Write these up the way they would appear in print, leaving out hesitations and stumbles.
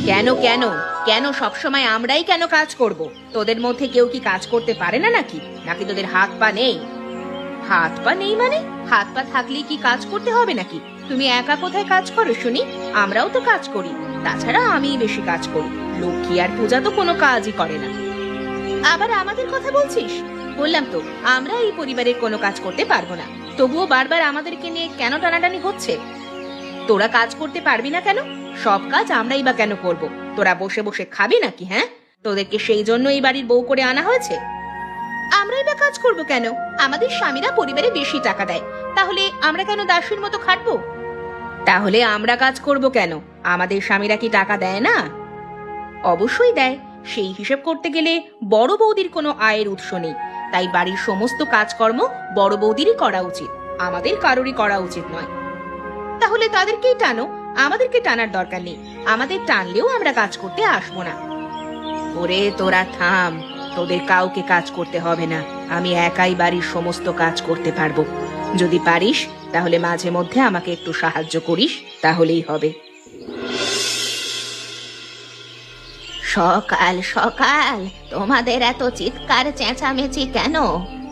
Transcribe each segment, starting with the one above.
কেন কেন কেন সবসময় আমরাই কেন কাজ করব? তোদের মধ্যে কেউ কি কাজ করতে পারে না নাকি? নাকি তোদের হাত পা নেই? হাত পা নেই মানে? হাত পা থাকলেই কি কাজ করতে হবে নাকি? তুমি একা কোথায় কাজ করো শুনি? আমরাও তো কাজ করি। তাছাড়া আমিই বেশি কাজ করি। লক্ষ্মী আর পূজা তো কোনো কাজই করে না। আবার আমাদের কথা বলছিস? বললাম তো আমরা এই পরিবারের কোনো কাজ করতে পারবো না। তবুও বারবার আমাদেরকে নিয়ে কেন টানাটানি হচ্ছে? তোরা কাজ করতে পারবি না কেন? সব কাজ আমরাই বা কেন করব? তোরা বসে বসে খাবি নাকি? হ্যাঁ, তোদেরকে সেই জন্য এই বাড়ির বউ করে আনা হয়েছে? আমরাই বা কাজ করব কেন? আমাদের স্বামীরা পরিবারে বেশি টাকা দেয়, তাহলে আমরা কেন দাসীর মতো খাটবো? তাহলে আমরা কাজ করব কেন? আমাদের স্বামীরা কি টাকা দেয় না? অবশ্যই দেয়। সেই হিসেব করতে গেলে বড় বৌদির কোনো আয়ের উৎস নেই, তাই বাড়ির সমস্ত কাজকর্ম বড় বৌদিরই করা উচিত, আমাদের কারোরই করা উচিত নয়। তাহলে তাদেরকেই টানো, আমাদেরকে টানার দরকার নেই। আমাদের টানলেও আমরা কাজ করতে আসবো না। ওরে তোরা থাম, তোদের কাউকে কাজ করতে হবে না। আমি একাই বাড়ির সমস্ত কাজ করতে পারবো। যদি পারিস তাহলে মাঝে মধ্যে আমাকে একটু সাহায্য করিস, তাহলেই হবে। সকাল সকাল তোমাদের এত চিৎকার চেঁচামেচি কেন?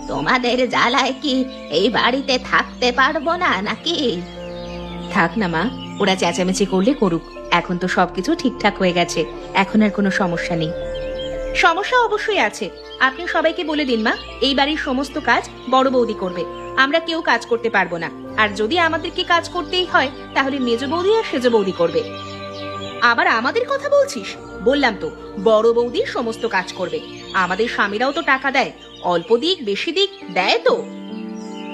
তোমাদের জ্বালায় কি এই বাড়িতে থাকতে পারবো না নাকি? থাক না মা, ওরা চেঁচামেচি করলে করুক। এখন তো সবকিছু ঠিকঠাক হয়ে গেছে, এখন আর কোনো সমস্যা নেই। সমস্যা অবশ্যই আছে। আপনি সবাইকে বলে দিন মা, এই বাড়ির সমস্ত কাজ বড় বৌদি করবে। আমরা কেউ কাজ করতে পারবো না। আর যদি আমাদেরকে কাজ করতেই হয় তাহলে মেজ বৌদি আর সেজ বৌদি করবে। আবার আমাদের কথা বলছিস? বললাম তো বড় বৌদি সমস্ত কাজ করবে। আমাদের স্বামীরাও তো টাকা দেয়, অল্প দিক বেশি দিক দেয় তো।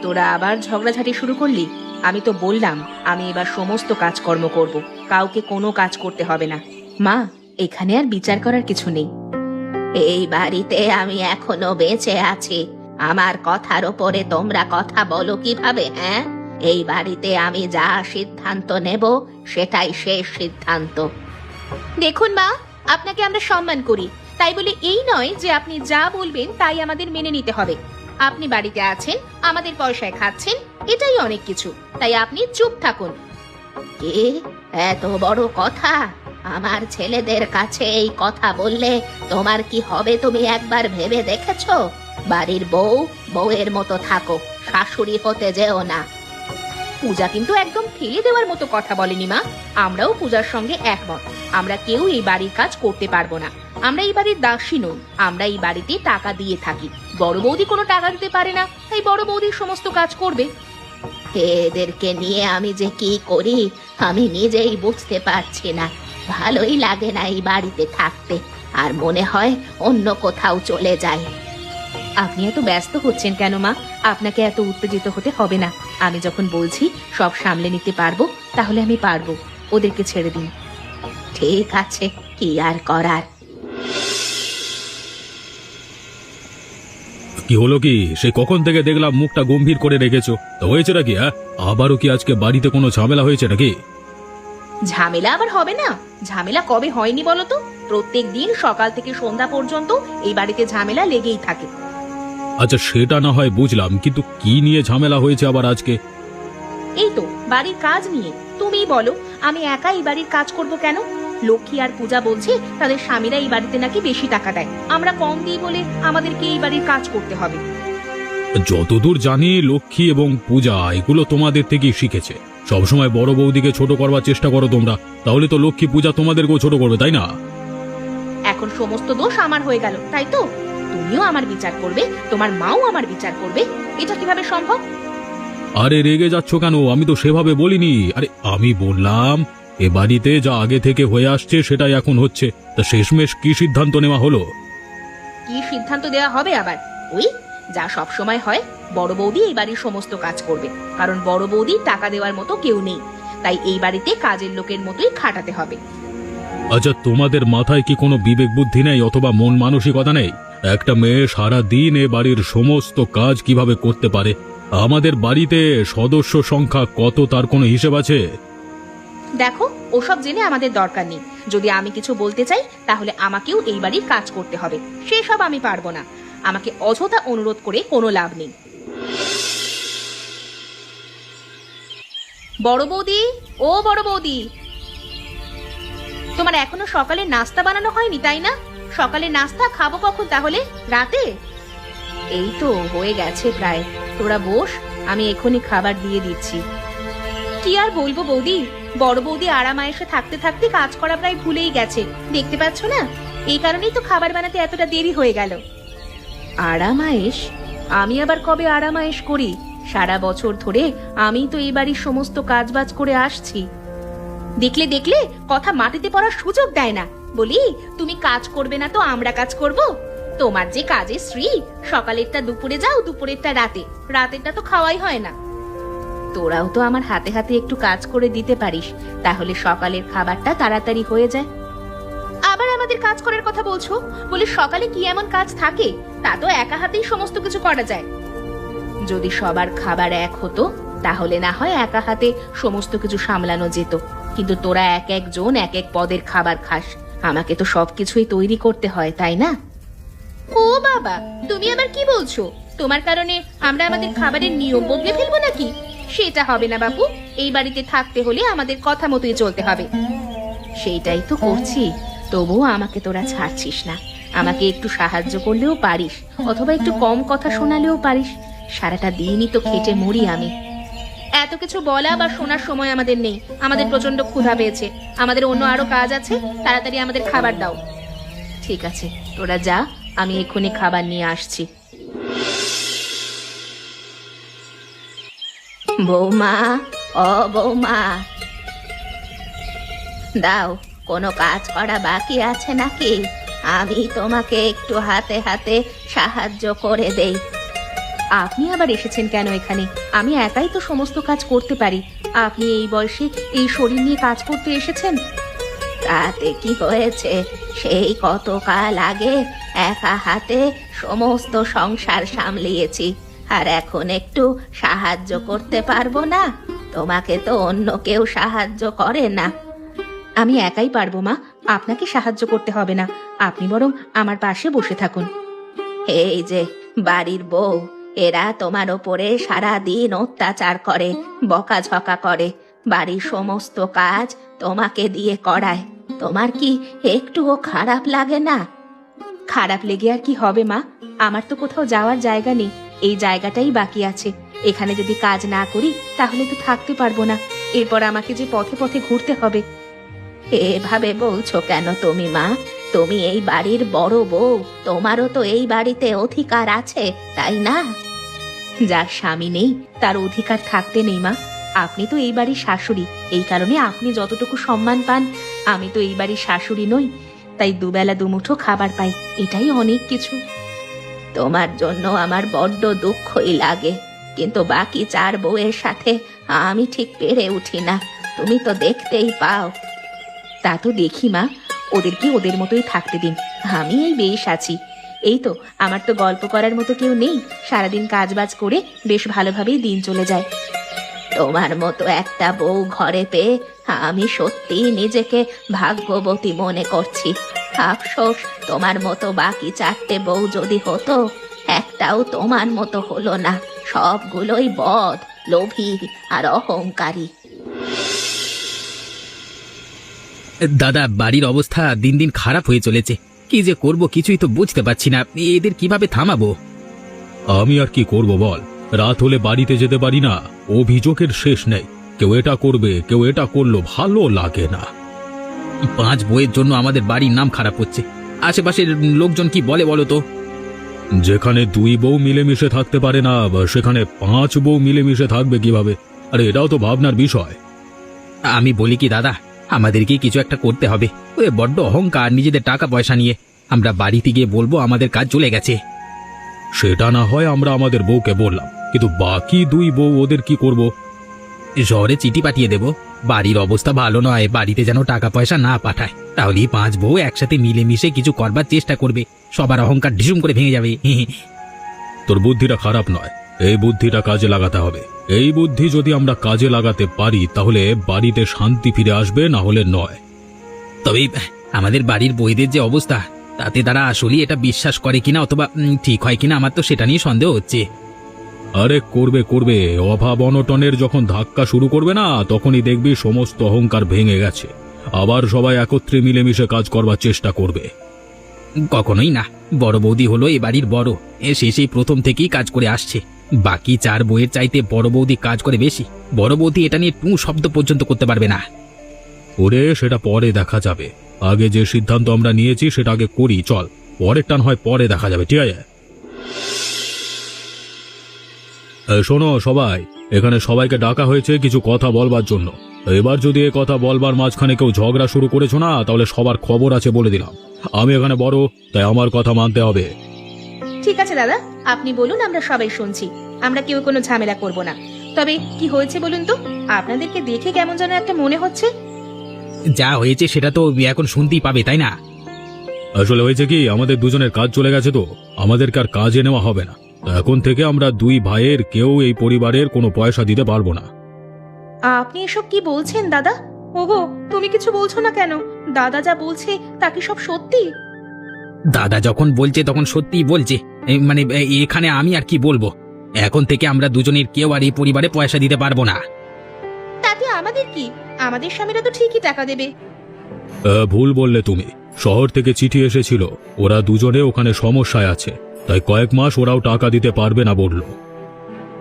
তোরা আবার ঝগড়াঝাটি শুরু করলি? আমি তো বললাম আমি এবার সমস্ত কাজকর্ম করব, কাউকে কোনো কাজ করতে হবে না। মা, এখানে আর বিচার করার কিছু নেই। এই বাড়িতে আমি এখনো বেঁচে আছি, আমার কথার ওপরে তোমরা কথা বলো কিভাবে? হ্যাঁ, এই বাড়িতে আমি যা সিদ্ধান্ত নেব সেটাই শেষ সিদ্ধান্ত। দেখুন মা, আপনাকে আমরা সম্মান করি, তাই বলে এই নয় যে আপনি যা বলবেন তাই আমাদের মেনে নিতে হবে। আপনি বাড়িতে আছেন, আমাদের পয়সায় খাচ্ছেন, এটাই অনেক কিছু, তাই আপনি চুপ থাকুন। কি এত বড় কথা? আমার ছেলেদের কাছে এই কথা বললে তোমার কি হবে তুমি একবার ভেবে দেখেছো? বাড়ির বউ বউয়ের মতো থাকো, শাশুড়ি হতে যেও না। পূজা কিন্তু একদম ফেলে দেওয়ার মতো কথা বলেনি মা। আমরাও পূজার সঙ্গে একমত। আমরা কেউ এই বাড়ির কাজ করতে পারবো না। আমরা এই বাড়ির দাসী নই, আমরা এই বাড়িতে টাকা দিয়ে থাকি। বড় বৌদি কোনো টাকা দিতে পারে না, তাই বড় বৌদির সমস্ত কাজ করবে। এদেরকে নিয়ে আমি যে কি করি আমি নিজেই বুঝতে পারছি না। ভালোই লাগে না এই বাড়িতে থাকতে, আর মনে হয় অন্য কোথাও চলে যাই। আপনি এত ব্যস্ত হচ্ছেন কেন মা? আপনাকে এত উত্তেজিত হতে হবে না। আমি যখন বলছি সব সামলে নিতে পারবো, তাহলে আমি পারবো। ওদেরকে ছেড়ে দিন। ঠিক আছে, কি আর করার। কি হলো কি? সে কখন থেকে দেখলাম মুখটা গম্ভীর করে রেখেছো, তো হয়েছে নাকি? হ্যাঁ, আবারও কি আজকে বাড়িতে কোনো ঝামেলা হয়েছে নাকি? ঝামেলা আবার হবে না? ঝামেলা কবে হয়নি বলো তো? প্রত্যেক দিন সকাল থেকে সন্ধ্যা পর্যন্ত এই বাড়িতে ঝামেলা লেগেই থাকে। আচ্ছা, সেটা না হয় বুঝলাম, কিন্তু কি নিয়ে ঝামেলা হয়েছে আবার আজকে? এই তো বাড়ির কাজ নিয়ে। তুমিই বলো, আমি একা এই বাড়ির কাজ করব কেন? লক্ষ্মী আর পূজা বলছে তাদের স্বামীরা এই বাড়িতে নাকি বেশি টাকা দেয়, আমরা কম দিই বলে আমাদেরকে এই বাড়ির কাজ করতে হবে। যতদূর জানি লক্ষ্মী এবং পূজা এগুলো তোমাদের থেকেই শিখেছে। সবসময় বড় বৌদিকে ছোট করবার চেষ্টা করো তোমরা, তাহলে তো লক্ষ্মী পূজা তোমাদেরকেও ছোট করবে, তাই না? এখন সমস্ত দোষ আমার হয়ে গেল, তাই তো? তুমিও আমার বিচার করবে, তোমার মাও আমার বিচার করবে, এটা কিভাবে সম্ভব? আরে রেগে যাচ্ছ কেন? আমি তো সেভাবে বলিনি। আরে আমি বললাম এ বাড়িতে যা আগে থেকে হয়ে আসছে সেটাই এখন হচ্ছে, তা শেষমেশ কি সিদ্ধান্ত নেওয়া হলো? কি সিদ্ধান্ত দেওয়া হবে আবার? ওই যা সব সময় হয়, বড় বৌদি এই বাড়ির সমস্ত কাজ করবে, কারণ বড় বৌদি টাকা দেওয়ার মতো কেউ নেই, তাই এই বাড়িতে কাজের লোকের মতোই খাটাতে হবে। আচ্ছা, তোমাদের মাথায় কি কোনো বিবেক বুদ্ধি নেই অথবা মন মানসিকতা নেই? একটা মেয়ে সারা দিন এ বাড়ির সমস্ত কাজ কিভাবে করতে পারে? আমাদের বাড়িতে সদস্য সংখ্যা কত তার কোনো হিসেব আছে? দেখো, ওসব জেনে আমাদের দরকার নেই। যদি আমি কিছু বলতে চাই তাহলে আমাকেও এই বাড়ির কাজ করতে হবে, সেসব আমি পারবো না। আমাকে অযথা অনুরোধ করে কোনো লাভ নেই। বড় বৌদি, ও বড় বৌদি। তোমার এখনো সকালে নাস্তা বানানো হয়নি তাই না? সকালে নাস্তা খাবো কখন তাহলে? রাতে? এই তো হয়ে গেছে প্রায়, তোরা বস, আমি এখনই খাবার দিয়ে দিচ্ছি। কি আর বলবো বৌদি, বড় বৌদি আরামায়েশে থাকতে থাকতে কাজ করা প্রায় ভুলেই গেছে, দেখতে পাচ্ছ না? এই কারণেই তো খাবার বানাতে এতটা দেরি হয়ে গেল। আরামায়েশ? আমি আবার কবে আরামায়েশ করি? সারা বছর ধরে আমি তো এই বাড়ির সমস্ত কাজবাজ করে আসছি। দেখলে দেখলে, কথা মাটিতে পড়ার সুযোগ দেয় না। বলি, তুমি কাজ করবে না তো আমরা কাজ করব? তোমার যে কাজের শ্রী, সকালেরটা দুপুরে যাও, দুপুরেরটা রাতে, রাতেরটা তো খাওয়াই হয় না। তোরাও তো আমার হাতে হাতে একটু কাজ করে দিতে পারিস, তাহলে সকালের খাবারটা তাড়াতাড়ি হয়ে যায়। আবার আমাদের কাজ করার কথা বলছো? বলে সকালে কি এমন কাজ থাকে? তা তো একা হাতেই সমস্ত কিছু করা যায়। যদি সবার খাবার এক হতো তাহলে না হয় একা হাতে সমস্ত কিছু সামলানো যেত, কিন্তু তোরা এক একজন এক এক পদের খাবার খাস, আমাকে তো সবকিছুই তৈরি করতে হয়, তাই না? ও বাবা, তুমি আবার কি বলছো? তোমার কারণে আমরা আমাদের খাবারের নিয়ম বদলে ফেলবো নাকি? সেটা হবে না বাপু, এই বাড়িতে থাকতে হলে আমাদের কথা মতোই চলতে হবে। সেইটাই তো করছি, তবুও আমাকে তোরা ছাড়ছিস না। আমাকে একটু সাহায্য করলেও পারিস, অথবা একটু কম কথা শোনালেও পারিস। সারাটা দিনই তো খেটে মরি আমি। এত কিছু বলা বা শোনার সময় আমাদের নেই, আমাদের প্রচন্ড ক্ষুধা পেয়েছে, আমাদের অন্য আরো কাজ আছে, তাড়াতাড়ি আমাদের খাবার দাও। ঠিক আছে, তোরা যা, আমি এক্ষুনি খাবার নিয়ে আসছি। বৌমা, ও বৌমা, দাও, কোনো কাজ করা বাকি আছে নাকি? আমি তোমাকে একটু হাতে হাতে সাহায্য করে দেই। আপনি আবার এসেছেন কেন এখানে? আমি একাই তো সমস্ত কাজ করতে পারি, আপনি এই বয়সে এই শরীর নিয়ে কাজ করতে এসেছেন। তাতে কি হয়েছে? সেই কত কাল আগে একা হাতে সমস্ত সংসার সামলিয়েছি, আর এখন একটু সাহায্য করতে পারবো না? তোমাকে তো অন্য কেউ সাহায্য করে না। আমি একাই পারবো মা, আপনাকে সাহায্য করতে হবে না, আপনি বরং আমার পাশে বসে থাকুন। এই যে বাড়ির বউ, এরা তোমার ওপরে সারা দিন অত্যাচার করে, বকাঝকা করে, বাড়ির সমস্ত কাজ তোমাকে দিয়ে করায়। তোমার কি একটুও খারাপ লাগে না? খারাপ লেগে আর কি হবে মা, আমার তো কোথাও যাওয়ার জায়গা নেই, এই জায়গাটাই বাকি আছে। এখানে যদি কাজ না করি তাহলে তো থাকতে পারবো না, এরপর আমাকে যে পথে পথে ঘুরতে হবে। এভাবে বলছো কেন তুমি মা? তুমি এই বাড়ির বড় বউ, তোমারও তো এই বাড়িতে অধিকার আছে, তাই না? যার স্বামী নেই তার অধিকার থাকতে নেই মা। আপনি তো এই বাড়ির শাশুড়ি, এই কারণে আপনি যতটুকু সম্মান পান, আমি তো এই বাড়ির শাশুড়ি নই, তাই দুবেলা দুমুঠো খাবার পাই, এটাই অনেক কিছু। তোমার জন্য আমার বড্ড দুঃখই লাগে, কিন্তু বাকি চার বউয়ের সাথে আমি ঠিক পেরে উঠি না, তুমি তো দেখতেই পাও। তা তো দেখি মা, ওদেরকে ওদের মতোই থাকতে দিন, আমি এই বেশ আছি। এই তো, আমার তো গল্প করার মতো কেউ নেই, সারাদিন কাজবাজ করে বেশ ভালোভাবেই দিন চলে যায়। তোমার মতো একটা বউ ঘরে পেয়ে আমি সত্যি নিজেকে ভাগ্যবতী মনে করছি। আফসোস, তোমার মতো বাকি চারটে বউ যদি হতো, একটাও তোমার মতো হলো না, সবগুলোই বদ, লোভী আর অহংকারী। দাদা, বাড়ির অবস্থা দিন দিন খারাপ হয়ে চলেছে, কি যে করব কিছুই তো বুঝতে পারছি না, এদের কিভাবে থামাবো? আমি আর কি করব বল, রাত হলে বাড়িতে যেতে পারি না, অভিযোগের শেষ নেই, কেউ এটা করবে কেউ এটা করলো, ভালো লাগে না। 5 বউয়ের জন্য আমাদের বাড়ির নাম খারাপ হচ্ছে, আশেপাশের লোকজন কি বলে বলো তো? যেখানে 2 বউ মিলেমিশে থাকতে পারে না, সেখানে 5 বউ মিলেমিশে থাকবে কিভাবে? আরে এটাও তো ভাবনার বিষয়। আমি বলি কি দাদা, আমাদেরকে কিছু একটা করতে হবে, ওই বড্ড অহংকার নিজেদের টাকা পয়সা নিয়ে। আমরা বাড়িতে গিয়ে বলবো আমাদের কাজ চলে গেছে। সেটা না হয় আমরা আমাদের বউকে বললাম, কিন্তু বাকি 2 বউ ওদের কি করব? শহরে চিঠি পাঠিয়ে দেব, বাড়ির অবস্থা ভালো নয়, বাড়িতে যেন টাকা পয়সা না পাঠায়, তাহলেই 5 বউ একসাথে মিলেমিশে কিছু করবার চেষ্টা করবে, সবার অহংকার ঢিসুম করে ভেঙে যাবে। তোর বুদ্ধিটা খারাপ নয়, এই বুদ্ধিটা কাজে লাগাতে হবে। এই বুদ্ধি যদি আমরা কাজে লাগাতে পারি তাহলে বাড়িতে শান্তি ফিরে আসবে, না হলে নয়। তবে আমাদের বাড়ির বউদের যে অবস্থা, তাতে তারা আসলেই এটা বিশ্বাস করে কিনা অথবা ঠিক হয় কিনা, আমার তো সেটা নিয়ে সন্দেহ হচ্ছে। আরে করবে করবে, অভাব অনটনের যখন ধাক্কা শুরু করবে না, তখনই দেখবি সমস্ত অহংকার ভেঙে গেছে, আবার সবাই একত্রে মিলেমিশে কাজ করবার চেষ্টা করবে। কখনোই না। বড় বৌদি হলো এ বাড়ির বড়, সে সেই প্রথম থেকেই কাজ করে আসছে। বাকি 4 বউয়ের চাইতে বড় বৌদি কাজ করে বেশি। বড় বৌদি এটা নিয়ে টু শব্দ পর্যন্ত করতে পারবে না। ওরে সেটা পরে দেখা যাবে, আগে যে সিদ্ধান্ত আমরা নিয়েছি সেটা আগে করি। চল, পরের টান হয় পরে দেখা যাবে, ঠিক আছে? শোনো সবাই, এখানে সবাইকে ডাকা হয়েছে কিছু কথা বলবার জন্য। এবার যদি এ কথা বলবার মাঝখানে কেউ ঝগড়া শুরু করেছো না, তাহলে সবার খবর আছে বলে দিলাম। আমি এখানে বড়, তাই আমার কথা মানতে হবে। ঠিক আছে দাদা, আপনি বলুন, আমরা সবাই শুনছি। আমরা কেউ কোনো ঝামেলা করব না। তবে কি হয়েছে বলুন তো? আপনাদেরকে দেখে কেমন যেন একটা মনে হচ্ছে। যা হয়েছে সেটা তো এখন শুনতেই পাবে, তাই না? আসলে হয়েছে কি, আমাদের দুজনের কাজ চলে গেছে, তো আমাদেরকে আর কাজে নেওয়া হবে না। এখন থেকে আমরা 2 ভাইয়ের কেউ এই পরিবারের কোনো পয়সা দিতে পারবো না। আপনি এসব কি বলছেন দাদা? ওগো, তুমি কিছু বলছো না কেন? দাদা যা বলছে তা কি সব সত্যি? দাদা যখন বলছে তখন সত্যিই বলছে। মানে এখানে আমি আর কি বলবো? এখন থেকে আমরা দুজনের কেউ আর এই পরিবারে পয়সা দিতে পারবো না। তাতে আমাদের কি? আমাদের স্বামীরা তো ঠিকই টাকা দেবে। ভুল বললে তুমি। শহর থেকে চিঠি এসেছিল, ওরা দুজনে ওখানে সমস্যায় আছে, তাই কয়েক মাস ওরাও টাকা দিতে পারবে না বলল।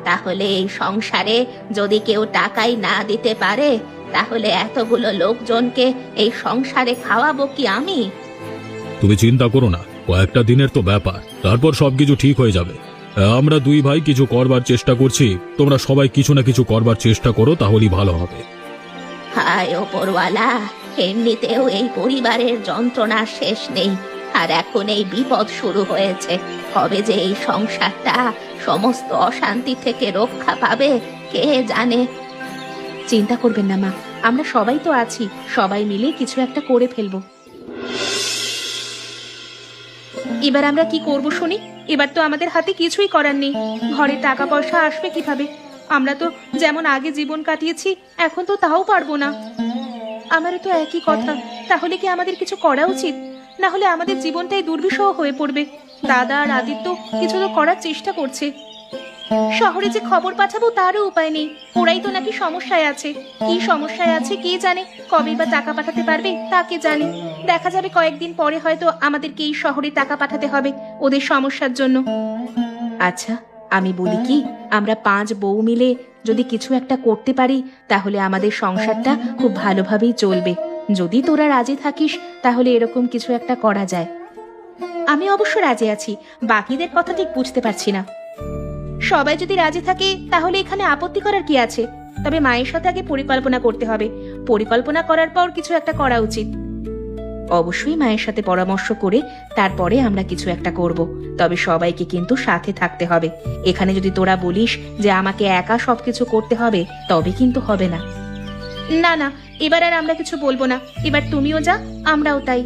তাহলে এই সংসারে যদি কেউ টাকাই না দিতে পারে, তাহলে এতগুলো লোকজনকে এই সংসারে খাওয়াবো কি আমি? তুমি চিন্তা করো না, কয়েকটা দিনের তো ব্যাপার, তারপর সবকিছু ঠিক হয়ে যাবে। আমরা 2 ভাই কিছু করবার চেষ্টা করছি, তোমরা সবাই কিছু না কিছু করবার চেষ্টা করো, তাহলেই ভালো হবে। হায় ওপরওয়ালা, এমনিতেও এই পরিবারের যন্ত্রণার শেষ নেই, আর এখন এই বিপদ শুরু হয়েছে। কবে যে এই সংসারটা সমস্ত অশান্তি থেকে রক্ষা পাবে কে জানে। চিন্তা করবেন না মা, আমরা সবাই তো আছি, সবাই মিলে কিছু একটা করে ফেলবো। এবার আমরা কি করব শুনি? এবার তো আমাদের হাতে কিছুই করার নেই। ঘরে টাকা পয়সা আসবে কিভাবে? আমরা তো যেমন আগে জীবন কাটিয়েছি, এখন তো তাও পারবো না। আমারও তো একই কথা। তাহলে কি আমাদের কিছু করা উচিত? না হলে আমাদের জীবনটাই দুর্বিষহ হয়ে পড়বে। দাদা আর আদিত্য কিছু তো করার চেষ্টা করছে। শহরে যে খবর পাঠাবো তারও উপায় নেই। ওরাই তো নাকি সমস্যায় আছে। কি সমস্যায় আছে কে জানে? কবে বা টাকা পাঠাতে পারবে তা কে জানে? দেখা যাবে কয়েকদিন পরে হয়তো আমাদেরকে এই শহরে টাকা পাঠাতে হবে ওদের সমস্যার জন্য। আচ্ছা, আমি বলি কি, আমরা 5 বউ মিলে যদি কিছু একটা করতে পারি, তাহলে আমাদের সংসারটা খুব ভালোভাবেই চলবে। যদি তোরা রাজি থাকিস, তাহলে এরকম কিছু একটা করা যায়। আমি অবশ্য রাজি আছি, বাকিদের কথা ঠিক বুঝতে পারছি না। সবাই যদি রাজি থাকে তাহলে এখানে আপত্তি করার কি আছে? তবে মায়ের সাথে আগে পরিকল্পনা করতে হবে। পরিকল্পনা করার পর কিছু একটা করা উচিত। অবশ্যই মায়ের সাথে পরামর্শ করে তারপরে আমরা কিছু একটা করব। তবে সবাইকে কিন্তু সাথে থাকতে হবে। এখানে যদি তোরা বলিস যে আমাকে একা সবকিছু করতে হবে, তবে কিন্তু হবে না। না না, এবার আর আমরা কিছু বলবো না। এবার তুমিও যা, আমরাও তাই।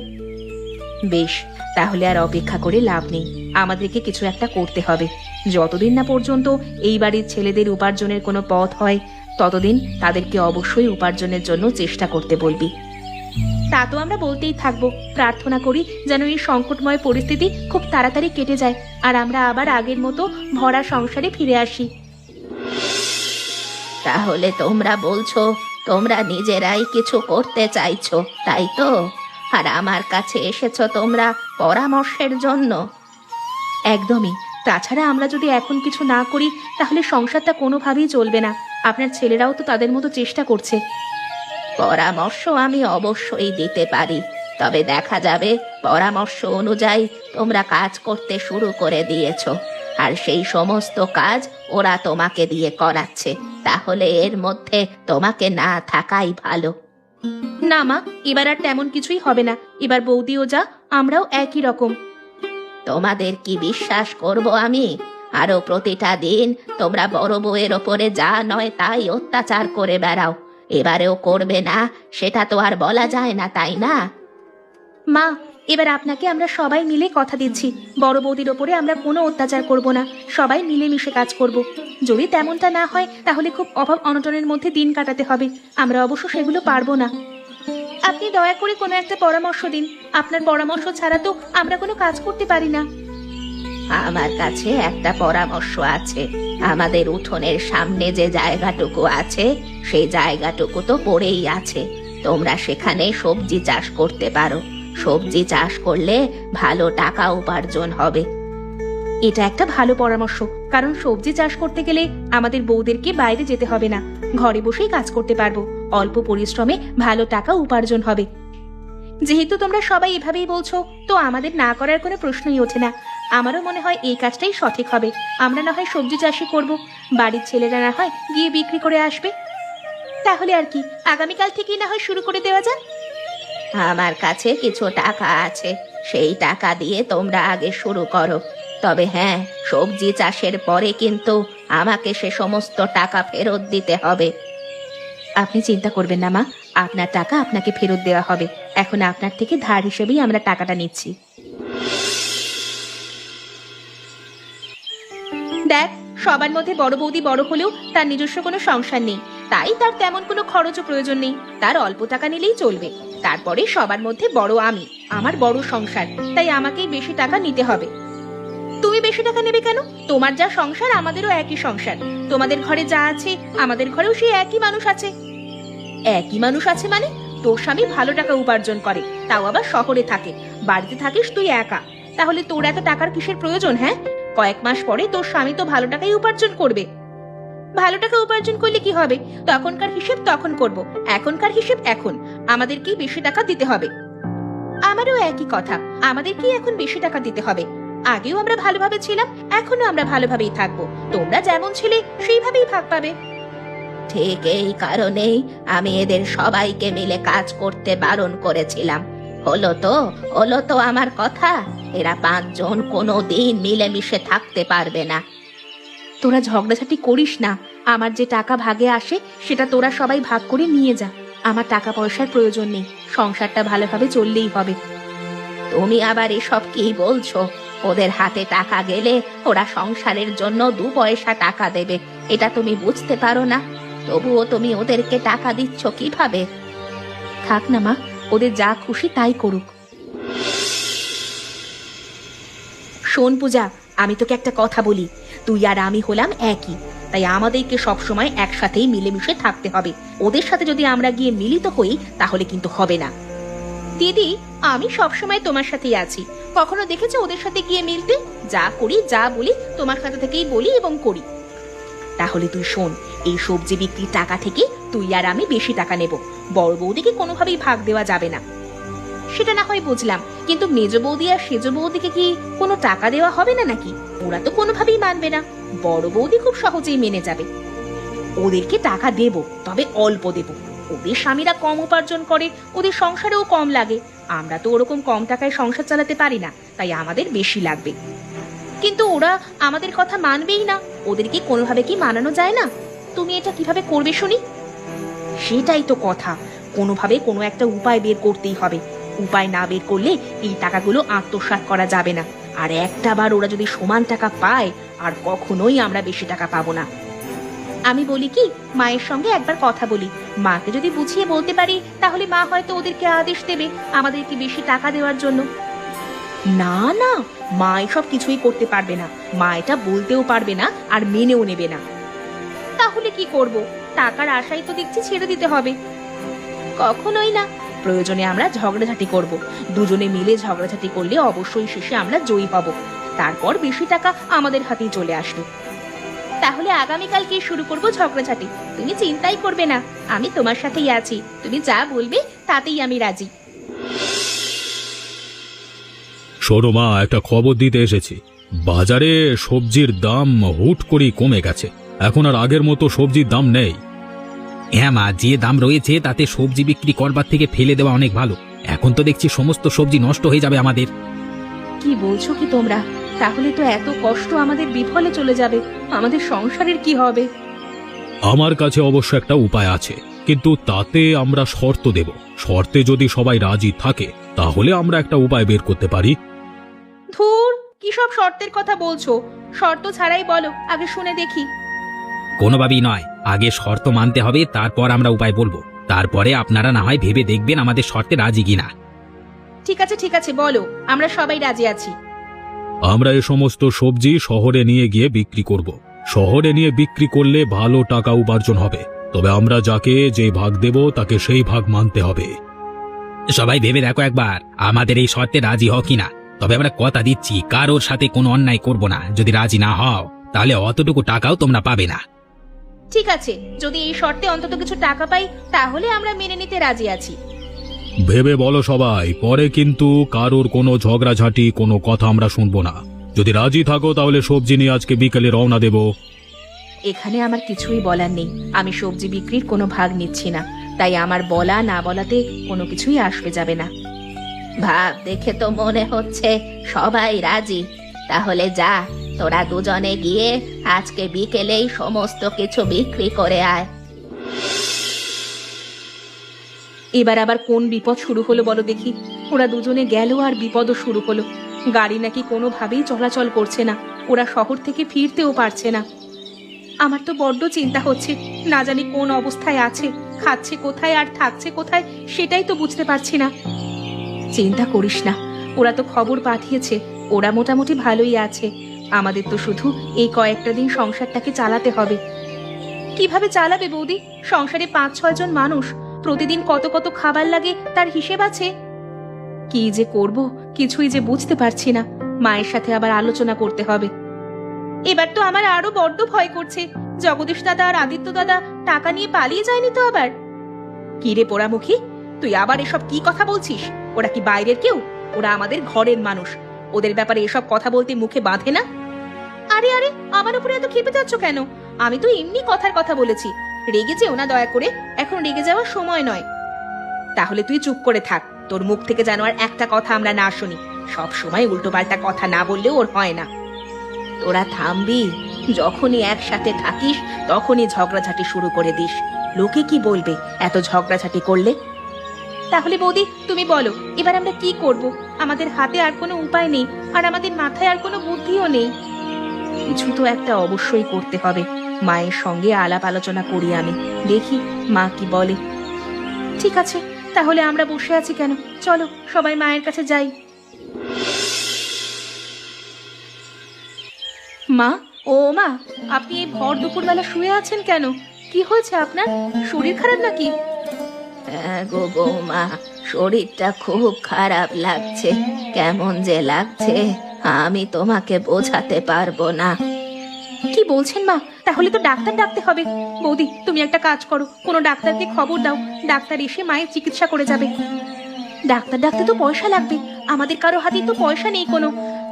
বেশ, তাহলে আর অপেক্ষা করে লাভ নেই, আমাদেরকে কিছু একটা করতে হবে। যতদিন না পর্যন্ত এই বাড়ির ছেলেদের উপার্জনের কোনো পথ হয়, ততদিন তাদেরকে অবশ্যই উপার্জনের জন্য চেষ্টা করতে বলবি। তা তো আমরা বলতেই থাকবো। প্রার্থনা করি যেন এই সংকটময় পরিস্থিতি খুব তাড়াতাড়ি কেটে যায়, আর আমরা আবার আগের মতো ভরা সংসারে ফিরে আসি। তাহলে তোমরা বলছো তোমরা নিজেরাই কিছু করতে চাইছো, তাই তো? আর আমার কাছে এসেছো তোমরা পরামর্শের জন্য? একদমই। তাছাড়া আমরা যদি এখন কিছু না করি, তাহলে সংসারটা কোনোভাবেই চলবে না। আপনার ছেলেরাও তো তাদের মতো চেষ্টা করছে। পরামর্শ আমি অবশ্যই দিতে পারি, তবে দেখা যাবে পরামর্শ অনুযায়ী তোমরা কাজ করতে শুরু করে দিয়েছো, আর সেই সমস্ত কাজ ওরা তোমাকে দিয়ে করাচ্ছে। তাহলে এর মধ্যে তোমাকে না থাকাই ভালো। না মা, এবার আর তেমন কিছুই হবে না। এবার বৌদিও যা, আমরাও একই রকম। তোমাদের কি বিশ্বাস করব আমি? আরো প্রতিটা দিন তোমরা বড় বউয়ের ওপরে যা নয় তাই অত্যাচার করে বেড়াও। এবারেও করবে না সেটা তো আর বলা যায় না, তাই না? মা, এবার আপনাকে আমরা সবাই মিলে কথা দিচ্ছি, বড় বৌদির ওপরে আমরা কোনো অত্যাচার করব না। সবাই মিলেমিশে কাজ করব। যদি তেমনটা না হয়, তাহলে খুব অভাব অনটনের মধ্যে দিন কাটাতে হবে। আমরা অবশ্য সেগুলো পারবো না। আপনি দয়া করে কোনো একটা পরামর্শ দিন। আপনার পরামর্শ ছাড়া তো আমরা কোনো কাজ করতে পারি না। আমার কাছে একটা পরামর্শ আছে। আমাদের উঠোনের সামনে যে জায়গাটুকু আছে, সেই জায়গাটুকু তো পড়েই আছে। তোমরা সেখানে সবজি চাষ করতে পারো। সবজি চাষ করলে ভালো টাকা উপার্জন হবে। এটা একটা ভালো পরামর্শ, কারণ সবজি চাষ করতে গেলে আমাদের বউদেরকে বাইরে যেতে হবে না, ঘরে বসেই কাজ করতে পারবো। অল্প পরিশ্রমে ভালো টাকা উপার্জন হবে। যেহেতু তোমরা সবাই এভাবেই বলছো, তো আমাদের না করার কোনো প্রশ্নই ওঠে না। আমারও মনে হয় এই কাজটাই সঠিক হবে। আমরা না হয় সবজি চাষই করব, বাড়ির ছেলেরা না হয় গিয়ে বিক্রি করে আসবে। তাহলে আর কি, আগামীকাল থেকেই না হয় শুরু করে দেওয়া যাক। আমার কাছে কিছু টাকা আছে, সেই টাকা দিয়ে তোমরা আগে শুরু করো। তবে হ্যাঁ, সবজি চাষের পরে কিন্তু আমাকে সে সমস্ত টাকা ফেরত দিতে হবে। আপনি চিন্তা করবেন না মা, আপনার টাকা আপনাকে ফেরত দেওয়া হবে। এখন আপনার থেকে ধার হিসেবেই আমরা টাকাটা নিচ্ছি। দেখ, সবার মধ্যে বড় বৌদি বড় হলেও তার নিজস্ব কোনো সংসার নেই, তাই তার তেমন কোনো খরচও প্রয়োজন নেই। তার অল্প টাকা নিলেই চলবে। তারপরে সবার মধ্যে বড় আমি, আমার বড় সংসার, তাই আমাকেই বেশি টাকা নিতে হবে। তুমি বেশি টাকা নেবে কেন? তোমার যা সংসার আমাদেরও একই সংসার। তোমাদের ঘরে যা আছে আমাদের ঘরেও সেই একই মানুষ আছে। একই মানুষ আছে মানে? তোর স্বামী ভালো টাকা উপার্জন করে, তাও আবার শহরে থাকে। বাড়িতে থাকিস তুই একা, তাহলে তোর এত টাকার কিসের প্রয়োজন? হ্যাঁ, কয়েক মাস পরে তোর স্বামী তো ভালো টাকাই উপার্জন করবে। ভালো টাকা উপার্জন করলে কি হবে? তখনকার হিসেব তখন করব, এখনকার হিসেব এখন। আমাদেরকেই বেশি টাকা দিতে হবে। আমারও একই কথা, আমাদেরকেই এখন বেশি টাকা দিতে হবে। আগেও আমরা ভালোভাবে ছিলাম, এখনো আমরা ভালোভাবেই থাকবো। তোমরা যেমন ছিলে সেইভাবেই ভাগ পাবে। ঠিক এই কারণেই আমি এদের সবাইকে মিলে কাজ করতে বারণ করেছিলাম। হলো তো আমার কথা। এরা 5 জন কোনোদিন মিলেমিশে থাকতে পারবে না। তোরা ঝগড়াঝাটি করিস না। আমার যে টাকা ভাগে আসে সেটা তোরা সবাই ভাগ করে নিয়ে যা। আমার টাকা পয়সার প্রয়োজন নেই, সংসারটা ভালোভাবে চললেই হবে। তুমি আবার এসব কি বলছো? ওদের হাতে টাকা গেলে ওরা সংসারের জন্য 2 পয়সা টাকা দেবে, এটা তুমি বুঝতে পারো না? তবুও তুমি ওদেরকে টাকা দিচ্ছ কিভাবে? থাক না মা, ওদের যা খুশি তাই করুক। শোন পূজা, আমি তোকে একটা কথা বলি। তুই আর আমি হলাম একই, তাই আমাদেরকে সবসময় একসাথেই মিলেমিশে থাকতে হবে। ওদের সাথে যদি আমরা গিয়ে মিলিত হই তাহলে কিন্তু হবে না। দিদি, আমি সবসময় তোমার সাথেই আছি। কখনো দেখেছো ওদের সাথে গিয়ে মিলতে? যা করি যা বলি তোমার সাথে থেকেই বলি এবং করি। তাহলে তুই শোন, এই সবজি বিক্রির টাকা থেকে তুই আর আমি বেশি টাকা নেব। বড় বৌদিকে কোনোভাবেই ভাগ দেওয়া যাবে না। সেটা না হয় বুঝলাম, কিন্তু মেজ বৌদি আর সেজ বৌদিকে কি কোনো টাকা দেওয়া হবে না নাকি? ওরা তো কোনোভাবেই মানবে না। বড় বৌদি খুব সহজেই মেনে যাবে। ওদেরকে টাকা দেব, তবে অল্প দেব। ওদের স্বামীরা কম উপার্জন করে, ওদের সংসারেও কম লাগে। আমরা তো ওরকম কম টাকায় সংসার চালাতে পারি না, তাই আমাদের বেশি লাগবে। কিন্তু ওরা আমাদের কথা মানবেই না। ওদেরকে কোনোভাবে কি মানানো যায় না? তুমি এটা কিভাবে করবে শুনি? সেটাই তো কথা, কোনোভাবে কোনো একটা উপায় বের করতেই হবে। উপায় না বের করলে এই টাকাগুলো আত্মসাৎ করা যাবে না। আর একটা বার ওরা যদি সমান টাকা পায়, আর কখনোই আমরা বেশি টাকা পাবো না। আমি বলি কি, মায়ের সঙ্গে একবার কথা বলি। মাকে যদি বুঝিয়ে বলতে পারি, তাহলে মা হয়তো ওদেরকে আদেশ দেবে আমাদেরকে বেশি টাকা দেওয়ার জন্য। না না, মা এসব কিছুই করতে পারবে না। মা এটা বলতেও পারবে না, আর মেনেও নেবে না। তাহলে কি করব? টাকার আশাই তো দেখছি ছেড়ে দিতে হবে। কখনোই না। প্রয়োজনে আমরা ঝগড়াঝাটি করব। দুজনে মিলে ঝগড়াঝাটি করলে অবশ্যই শেষে আমরা জয়ী হব। তারপর বেশি টাকা আমাদের হাতেই চলে আসবে। তাহলে আগামীকালকে শুরু করব ঝগড়াঝাটি। তুমি চিন্তাই করবে না, আমি তোমার সাথেই আছি। তুমি যা বলবে তাতেই আমি রাজি। শোনো মা, একটা খবর দিতে এসেছি। বাজারে সবজির দাম হুট করেই কমে গেছে। এখন আর আগের মতো সবজির দাম নেই। হ্যাঁ মা, যে দাম রয়েছে তাতে সবজি বিক্রি করবার থেকে ফেলে দেওয়া অনেক ভালো। এখন তো দেখছি সমস্ত সবজি নষ্ট হয়ে যাবে আমাদের। কি বলছো কি তোমরা? তাহলে তো এত কষ্ট আমাদের বিফলে চলে যাবে। আমাদের সংসারের কি হবে? আমার কাছে অবশ্য একটা উপায় আছে, কিন্তু তাতে আমরা শর্ত দেব। শর্তে যদি সবাই রাজি থাকে তাহলে আমরা একটা উপায় বের করতে পারি। ধুর, কি সব শর্তের কথা বলছো? শর্ত ছাড়াই বলো, আগে শুনে দেখি। কোনোভাবেই নয়, আগে শর্ত মানতে হবে, তারপর আমরা উপায় বলবো। তারপরে আপনারা না হয় ভেবে দেখবেন আমাদের শর্তে রাজি কিনা। ঠিক আছে বলো, আমরা সবাই রাজি আছি। আমরা এ সমস্ত সবজি শহরে নিয়ে গিয়ে বিক্রি করব। শহরে নিয়ে বিক্রি করলে ভালো টাকা উপার্জন হবে। তবে আমরা যাকে যে ভাগ দেব তাকে সেই ভাগ মানতে হবে। সবাই ভেবে দেখো একবার আমাদের এই শর্তে রাজি হও কিনা। তবে আমরা কথা দিচ্ছি কারোর সাথে কোনো অন্যায় করব না। যদি রাজি না হও তাহলে অতটুকু টাকাও তোমরা পাবে না। ঠিক আছে, যদি এই শর্তে অন্তত কিছু টাকা পাই তাহলে আমরা মেনে নিতে রাজি আছি। ভেবে বলো সবাই, পরে কিন্তু কারোর কোনো ঝগড়াঝাঁটি কোনো কথা আমরা শুনবো না। যদি রাজি থাকো তাহলে সবজি নিয়ে আজকে বিকেলে রওনা দেব। এখানে আমার কিছুই বলার নেই, আমি সবজি বিক্রির কোনো ভাগ নিচ্ছি না, তাই আমার বলা না বলাতে কোনো কিছুই আসবে যাবে না। ভাব দেখে তো মনে হচ্ছে সবাই রাজি। তাহলে যা, তোরা দুজনে গিয়ে আজকে বিকেলেই সমস্ত কিছু বিক্রি করে আয়। এবার আবার কোন বিপদ শুরু হলো বলো দেখি। ওরা দুজনে গেল আর বিপদও শুরু হলো। গাড়ি নাকি কোনোভাবেই চলাচল করছে না, ওরা শহর থেকে ফিরতেও পারছে না। আমার তো বড্ড চিন্তা হচ্ছে, না জানি কোন অবস্থায় আছে, খাচ্ছে কোথায় আর থাকছে কোথায় সেটাই তো বুঝতে পারছি না। চিন্তা করিস না, ওরা তো খবর পাঠিয়েছে, ওরা মোটামুটি ভালোই আছে। আমাদের তো শুধু এই কয়েকটা দিন সংসারটাকে চালাতে হবে। কিভাবে চালাবে বৌদি? সংসারে 5-6 জন মানুষ, প্রতিদিন কত কত খাবার লাগে তার হিসেব আছে। কি যে করব কিছুই যে বুঝতে পারছি না। মায়ের সাথে আবার আলোচনা করতে হবে। এবার তো আমার আরো বড্ড ভয় করছে, জগদীশ দাদা আর আদিত্য দাদা টাকা নিয়ে পালিয়ে যায়নি তো আবার? কি রে পোড়ামুখী, তুই আবার এসব কি কথা বলছিস? ওরা কি বাইরের কেউ? ওরা আমাদের ঘরের মানুষ, ওদের ব্যাপারে এসব কথা বলতে মুখে বাঁধে না? আরে আরে, আমার উপরে এত ক্ষেপে যাচ্ছ কেন? আমি তো এমনি কথার কথা বলেছি, রেগে যেও না দয়া করে, এখন রেগে যাওয়ার সময় নয়। তাহলে তুই চুপ করে থাক, তোর মুখ থেকে যেন আর একটা কথা আমরা না শুনি। সব সময় উল্টোপাল্টা কথা না বললেও ওর হয় না। তোরা থামবি? যখনই একসাথে থাকিস তখনই ঝগড়াঝাটি শুরু করে দিস। লোকে কি বলবে এত ঝগড়াঝাটি করলে? তাহলে বৌদি তুমি বলো, এবার আমরা কি করব? আমাদের হাতে আর কোনো উপায় নেই, আর আমাদের মাথায় আর কোনো বুদ্ধিও নেই। কিছু তো একটা অবশ্যই করতে হবে। মায়ের সঙ্গে আলাপ আলোচনা করি আমি, দেখি মা কি বলে। ঠিক আছে, তাহলে আমরা বসে আছি কেন? চলো সবাই মায়ের কাছে যাই। মা, ও মা, আপনি এই ভর দুপুরবেলা শুয়ে আছেন কেন? কি হয়েছে আপনার? শরীর খারাপ নাকি? হ্যাঁ গো বৌমা, শরীরটা খুব খারাপ লাগছে। কেমন যে লাগছে আমি তোমাকে বোঝাতে পারবো না। কি বলছেন মা? তাহলে তো ডাক্তার ডাকতে হবে। বৌদি তুমি একটা কাজ করো, কোনো ডাক্তারকে খবর দাও, ডাক্তার এসে মায়ের চিকিৎসা করে যাবে। ডাক্তার ডাকতে তো পয়সা লাগবে, আমাদের কারো হাতে তো পয়সা নেই কোনো।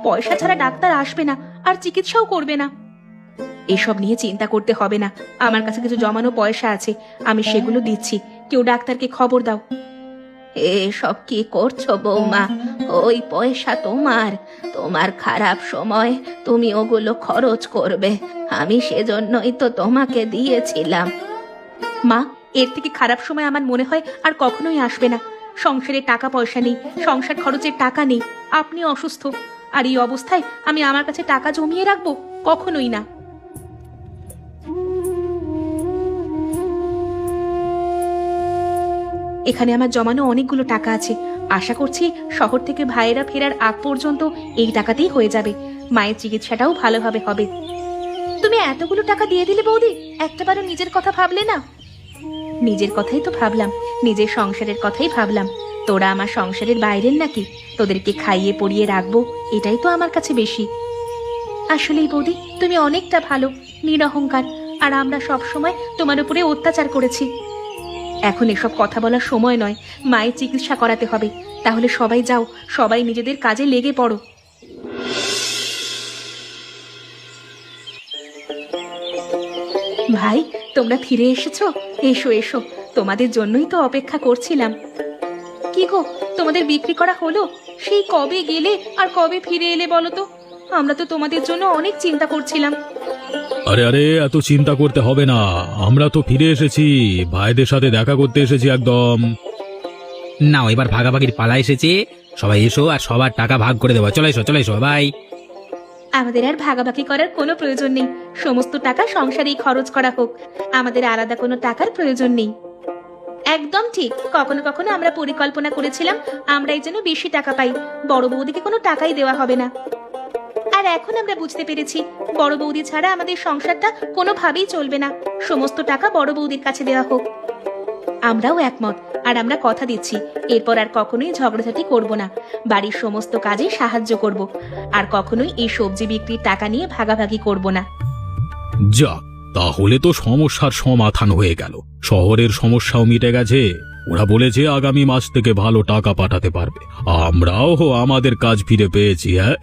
পয়সা ছাড়া ডাক্তার আসবে না আর চিকিৎসাও করবে না। এসব নিয়ে চিন্তা করতে হবে না, আমার কাছে কিছু জমানো পয়সা আছে, আমি সেগুলো দিচ্ছি। কেউ ডাক্তারকে খবর দাও। এসব কি করছো বৌমা? ওই পয়সা তোমার, তোমার খারাপ সময় তুমি ওগুলো খরচ করবে। আমি সেজন্যই তো তোমাকে দিয়েছিলাম। মা, এর থেকে খারাপ সময় আমার মনে হয় আর কখনোই আসবে না। সংসারে টাকা পয়সা নেই, সংসার খরচের টাকা নেই, আপনি অসুস্থ, আর এই অবস্থায় আমি আমার কাছে টাকা জমিয়ে রাখবো? কখনোই না। এখানে আমার জমানো অনেকগুলো টাকা আছে, আশা করছি শহর থেকে ভাইয়েরা ফেরার আগ পর্যন্ত এই টাকাতেই হয়ে যাবে। মায়ের চিকিৎসাটাও ভালোভাবে হবে। তুমি এতগুলো টাকা দিয়ে দিলে বৌদি, একটাবারও নিজের কথা ভাবলে না? নিজের কথাই তো ভাবলাম, নিজের সংসারের কথাই ভাবলাম। তোরা আমার সংসারের বাইরের নাকি? তোদেরকে খাইয়ে পরিয়ে রাখবো, এটাই তো আমার কাছে বেশি। আসলেই বৌদি তুমি অনেকটা ভালো, নিরহংকার, আর আমরা সব সময় তোমার উপরে অত্যাচার করেছি। এখন এসব কথা বলার সময় নয়, মায়ের চিকিৎসা করাতে হবে। তাহলে সবাই যাও, সবাই নিজেদের কাজে লেগে পড়ো। ভাই, তোমরা ফিরে এসেছো? এসো এসো, তোমাদের জন্যই তো অপেক্ষা করছিলাম। কি গো, তোমাদের বিক্রি করা হলো? সেই কবে গেলে আর কবে ফিরে এলে বলো তো? আমরা তো তোমাদের জন্য অনেক চিন্তা করছিলাম। আরে আরে, এত চিন্তা করতে হবে না, আমরা তো ফিরে এসেছি, ভাইদের সাথে দেখা করতে এসেছি একদম। নাও এবার ভাগাভাগির পালা এসেছে, সবাই এসো আর সবার টাকা ভাগ করে দেবো। চলে এসো চলে এসো ভাই। আমাদের আর ভাগাভাগি করার কোনো প্রয়োজন নেই, সমস্ত টাকা সংসারেই খরচ করা হোক, আমাদের আলাদা কোনো টাকার প্রয়োজন নেই। একদম ঠিক, কখনো কখনো আমরা পরিকল্পনা করেছিলাম আমরাই যেন বেশি টাকা পাই, বড় বৌদিকে কোনো টাকাই দেওয়া হবে না। আর এখন আমরা বুঝতে পেরেছি বড় বৌদি ছাড়া আমাদের সংসারটা কোনোভাবেই চলবে না। সমস্ত টাকা বড় বৌদির কাছে দেওয়া হোক। আমরাও একমত। আর আমরা কথা দিচ্ছি এরপর আর কখনোই ঝগড়াঝাটি করব না, বাড়ির সমস্ত কাজে সাহায্য করব, আর কখনোই এই সবজি বিক্রির টাকা নিয়ে ভাগাভাগি করব না। যা, তাহলে তো সমস্যার সমাধান হয়ে গেল। শহরের সমস্যাও মিটে গেছে। ওরা বলেছে আগামী মাস থেকে ভালো টাকা পাঠাতে পারবে। আমরাও আমাদের কাজ ফিরে পেয়েছি। হ্যাঁ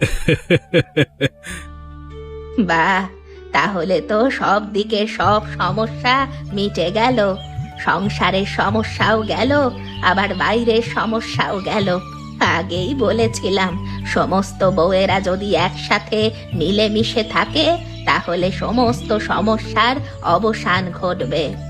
বাহ, তাহলে তো সব দিকে সব সমস্যা মিটে গেল। সংসারের সমস্যাও গেল, আবার বাইরের সমস্যাও গেল। আগেই বলেছিলাম সমস্ত বউয়েরা যদি একসাথে মিলেমিশে থাকে তাহলে সমস্ত সমস্যার অবসান ঘটবে।